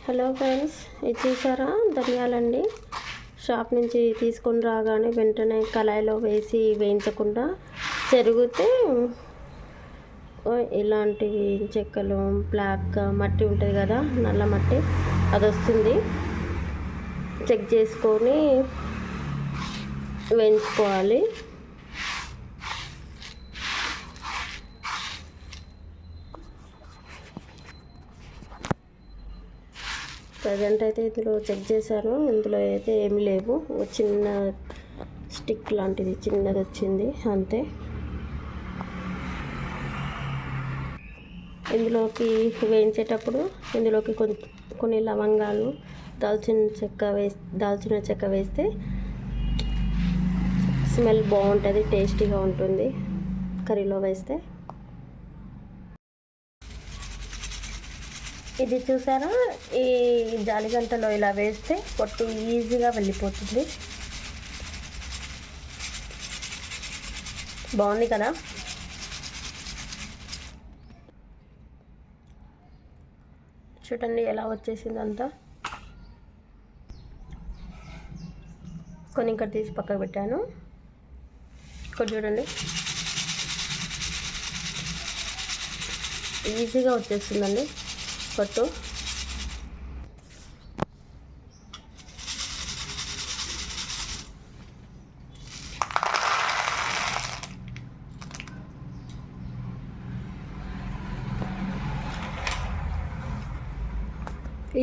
Hello friends, ఇది చూసారా ధనియాలండి. Shop నుంచి తీసుకొని రాగానే వెంటనే కళాయిలో వేసి వేయించకుండా చెరిగితే ఇలాంటివి చెక్కలు బ్లాక్ మట్టి ఉంటుంది కదా, నల్ల మట్టి అది వస్తుంది. చెక్ చేసుకొని వేయించుకోవాలి. ప్రజెంట్ అయితే ఇందులో చెక్ చేశాను, ఇందులో అయితే ఏమి లేవు. చిన్న స్టిక్ లాంటిది చిన్నది వచ్చింది అంతే. ఇందులోకి వేయించేటప్పుడు ఇందులోకి కొన్ని లవంగాలు, దాల్చిన చెక్క వేస్తే స్మెల్ బాగుంటుంది, టేస్టీగా ఉంటుంది కర్రీలో వేస్తే. ఇది చూసారా, ఈ జాలిగంటలో ఇలా వేస్తే పొట్టు ఈజీగా వెళ్ళిపోతుంది. బాగుంది కదా. చూడండి ఎలా వచ్చేసింది అంతా. కొన్ని ఇక్కడ తీసి పక్కకు పెట్టాను. ఇక్కడ చూడండి ఈజీగా వచ్చేస్తుందండి పొట్టు.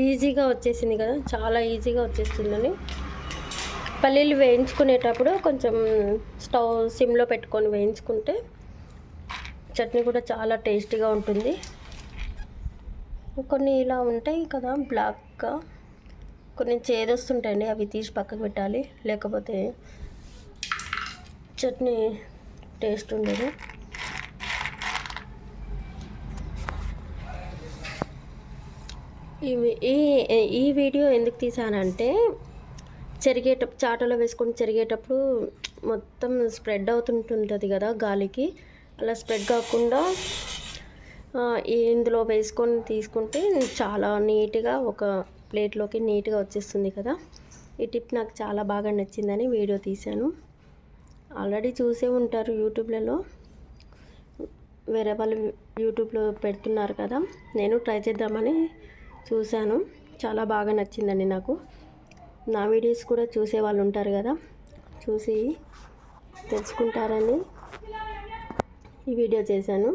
ఈజీగా వచ్చేసింది కదా, చాలా ఈజీగా వచ్చేస్తుందని. పల్లీలు వేయించుకునేటప్పుడు కొంచెం స్టవ్ సిమ్లో పెట్టుకొని వేయించుకుంటే చట్నీ కూడా చాలా టేస్టీగా ఉంటుంది. కొన్ని ఇలా ఉంటాయి కదా బ్లాక్గా, కొన్ని చేదొస్తుంటాయండి, అవి తీసి పక్కకు పెట్టాలి, లేకపోతే చట్నీ టేస్ట్ ఉండదు. ఈ వీడియో ఎందుకు తీసానంటే, చాటలో వేసుకొని చెరిగేటప్పుడు మొత్తం స్ప్రెడ్ అవుతుంటుంది కదా గాలికి, అలా స్ప్రెడ్ కాకుండా ఇందులో వేసుకొని తీసుకుంటే చాలా నీట్గా ఒక ప్లేట్లోకి నీట్గా వచ్చేస్తుంది కదా. ఈ టిప్ నాకు చాలా బాగా నచ్చిందని వీడియో తీశాను. ఆల్రెడీ చూసే ఉంటారు యూట్యూబ్లలో, వేరే వాళ్ళు యూట్యూబ్లో పెడుతున్నారు కదా, నేను ట్రై చేద్దామని చూశాను. చాలా బాగా నచ్చిందండి నాకు. నా వీడియోస్ కూడా చూసే వాళ్ళు ఉంటారు కదా, చూసి తెలుసుకుంటారని ఈ వీడియో చేశాను.